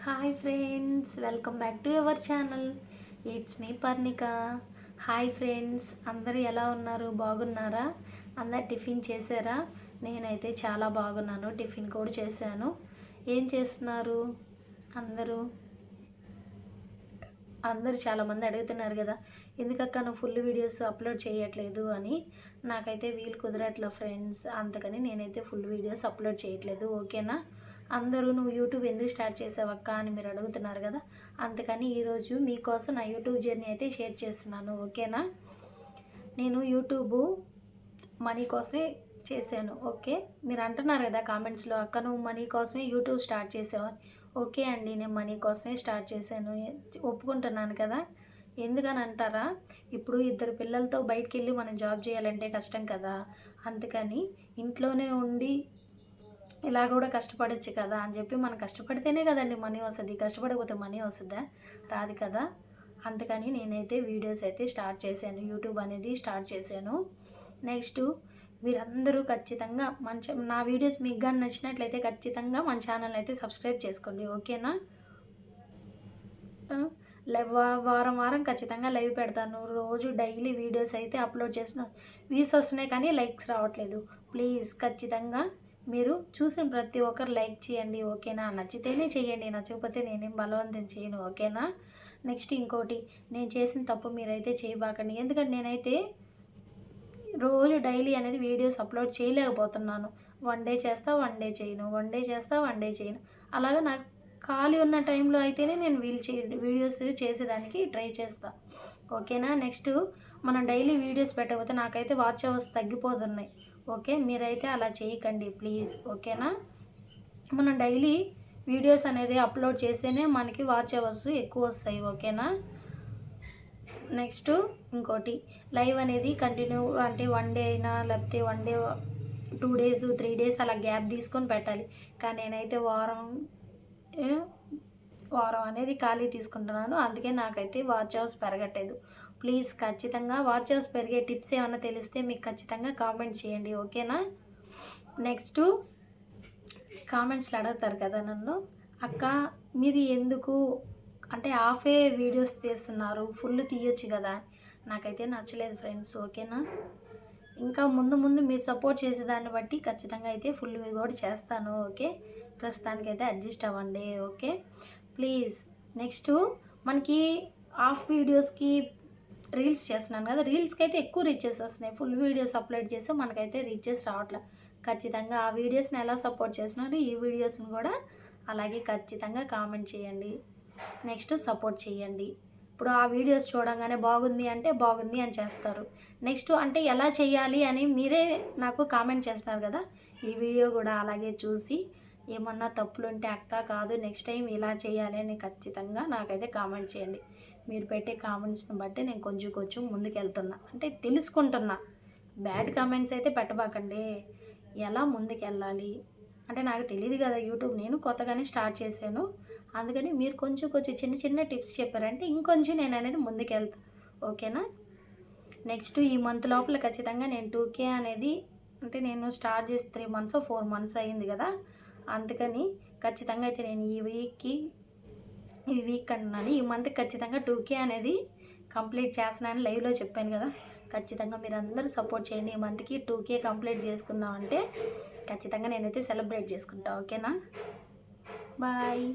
Hi friends, welcome back to your channel. It's me Parnika. Hi friends, అందరూ ఎలా ఉన్నారు? బాగున్నారా? అందరు టిఫిన్ చేశారా? నేనైతే చాలా బాగున్నాను. టిఫిన్ కూడా చేశాను. ఏం చేస్తున్నారు అందరూ? అందరూ చాలామంది అడుగుతున్నారు కదా, ఎందుకక్క నువ్వు ఫుల్ వీడియోస్ అప్లోడ్ చేయట్లేదు అని. నాకైతే వీలు కుదరట్లా ఫ్రెండ్స్, అందుకని నేనైతే ఫుల్ వీడియోస్ అప్లోడ్ చేయట్లేదు. ఓకేనా? అందరూ నువ్వు యూట్యూబ్ ఎందుకు స్టార్ట్ చేసావక్క అని మీరు అడుగుతున్నారు కదా, అందుకని ఈరోజు మీకోసం నా యూట్యూబ్ జర్నీ అయితే షేర్ చేస్తున్నాను. ఓకేనా? నేను యూట్యూబ్ మనీ కోసమే చేశాను. ఓకే, మీరు అంటున్నారు కదా కామెంట్స్లో, అక్క నువ్వు మనీ కోసమే యూట్యూబ్ స్టార్ట్ చేసావు. ఓకే అండి, నేను మనీ కోసమే స్టార్ట్ చేశాను, ఒప్పుకుంటున్నాను కదా. ఎందుకని అంటారా, ఇప్పుడు ఇద్దరు పిల్లలతో బయటికి వెళ్ళి మనం జాబ్ చేయాలంటే కష్టం కదా. అందుకని ఇంట్లోనే ఉండి ఇలా కూడా కష్టపడవచ్చు కదా అని చెప్పి, మనం కష్టపడితేనే కదండి మనీ వస్తుంది. కష్టపడకపోతే మనీ వస్తుందా? రాదు కదా. అందుకని నేనైతే వీడియోస్ అయితే స్టార్ట్ చేశాను, యూట్యూబ్ అనేది స్టార్ట్ చేశాను. నెక్స్ట్ మీరందరూ ఖచ్చితంగా నా వీడియోస్ మీకు కానీ నచ్చినట్లయితే ఖచ్చితంగా మన ఛానల్ అయితే సబ్స్క్రైబ్ చేసుకోండి. ఓకేనా? వారం వారం ఖచ్చితంగా లైవ్ పెడతాను. రోజు డైలీ వీడియోస్ అయితే అప్లోడ్ చేసిన వ్యూస్ వస్తున్నాయి కానీ లైక్స్ రావట్లేదు. ప్లీజ్ ఖచ్చితంగా మీరు చూసిన ప్రతి ఒక్కరు లైక్ చేయండి. ఓకేనా? నచ్చితేనే చేయండి, నచ్చకపోతే నేనేం బలవంతం చేయను. ఓకేనా? నెక్స్ట్ ఇంకోటి, నేను చేసిన తప్పు మీరైతే చేయబాకండి. ఎందుకంటే నేనైతే రోజు డైలీ అనేది వీడియోస్ అప్లోడ్ చేయలేకపోతున్నాను. వన్ డే చేస్తా, వన్ డే చేయను, వన్ డే చేస్తా, వన్ డే చేయను. అలాగే నాకు ఖాళీ ఉన్న టైంలో అయితేనే నేను వీడియోస్ చేసేదానికి ట్రై చేస్తా. ఓకేనా? నెక్స్ట్ మనం డైలీ వీడియోస్ పెట్టకపోతే నాకైతే వాచ్ అవర్స్ తగ్గిపోతున్నాయి. ఓకే, మీరైతే అలా చేయకండి ప్లీజ్. ఓకేనా? మనం డైలీ వీడియోస్ అనేది అప్లోడ్ చేస్తేనే మనకి వాచ్ అవర్స్ ఎక్కువ వస్తాయి. ఓకేనా? నెక్స్ట్ ఇంకోటి, లైవ్ అనేది కంటిన్యూ అంటే వన్ డే అయినా లేకపోతే వన్ డే 2 డేస్ 3 డేస్ అలా గ్యాప్ తీసుకొని పెట్టాలి. కానీ నేనైతే వారం అనేది ఖాళీ తీసుకుంటున్నాను. అందుకే నాకైతే వాచ్ అవర్స్ పెరగట్లేదు. ప్లీజ్ ఖచ్చితంగా వాచ్ అవర్స్ పెరిగే టిప్స్ ఏమైనా తెలిస్తే మీకు ఖచ్చితంగా కామెంట్ చేయండి. ఓకేనా? నెక్స్ట్ కామెంట్స్లో అడుగుతారు కదా నన్ను, అక్క మీరు ఎందుకు అంటే హాఫే వీడియోస్ తీస్తున్నారు, ఫుల్ తీయొచ్చు కదా. నాకైతే నచ్చలేదు ఫ్రెండ్స్. ఓకేనా? ఇంకా ముందు ముందు మీరు సపోర్ట్ చేసేదాన్ని బట్టి ఖచ్చితంగా అయితే ఫుల్ కూడా చేస్తాను. ఓకే, ప్రస్తుతానికైతే అడ్జస్ట్ అవ్వండి. Okay please. నెక్స్ట్ మనకి హాఫ్ వీడియోస్కి రీల్స్ చేస్తున్నాను కదా, రీల్స్కి అయితే ఎక్కువ రీచెస్ వస్తున్నాయి. ఫుల్ వీడియోస్ అప్లోడ్ చేస్తే మనకైతే రీచెస్ రావట్లేదు. ఖచ్చితంగా ఆ వీడియోస్ని ఎలా సపోర్ట్ చేస్తున్నారు, ఈ వీడియోస్ని కూడా అలాగే ఖచ్చితంగా కామెంట్ చేయండి. నెక్స్ట్ సపోర్ట్ చేయండి. ఇప్పుడు ఆ వీడియోస్ చూడంగానే బాగుంది అంటే బాగుంది అని చేస్తారు. నెక్స్ట్ అంటే ఎలా చేయాలి అని మీరే నాకు కామెంట్ చేస్తున్నారు కదా, ఈ వీడియో కూడా అలాగే చూసి ఏమన్నా తప్పులు ఉంటే అక్క కాదు నెక్స్ట్ టైం ఇలా చేయాలి అని ఖచ్చితంగా నాకైతే కామెంట్ చేయండి. మీరు పెట్టే కామెంట్స్ని బట్టి నేను కొంచెం కొంచెం ముందుకెళ్తున్నా, అంటే తెలుసుకుంటున్నా. బ్యాడ్ కామెంట్స్ అయితే పెట్టబాకండి. ఎలా ముందుకెళ్ళాలి అంటే నాకు తెలియదు కదా యూట్యూబ్, నేను కొత్తగానే స్టార్ట్ చేశాను. అందుకని మీరు కొంచెం కొంచెం చిన్న చిన్న టిప్స్ చెప్పారంటే ఇంకొంచెం నేను అనేది ముందుకెళ్తాను. ఓకేనా? నెక్స్ట్ ఈ మంత్ లోపల ఖచ్చితంగా నేను 2K అనేది, అంటే నేను స్టార్ట్ చేసి 3 months 4 months అయింది కదా, అందుకని ఖచ్చితంగా అయితే నేను ఈ వీక్ అంటున్నాను, ఈ మంత్ ఖచ్చితంగా 2K అనేది కంప్లీట్ చేస్తున్నాను. లైవ్లో చెప్పాను కదా, ఖచ్చితంగా మీరు అందరూ సపోర్ట్ చేయండి. ఈ మంత్కి 2K కంప్లీట్ చేసుకున్నామంటే ఖచ్చితంగా నేనైతే సెలబ్రేట్ చేసుకుంటా. ఓకేనా? బాయ్.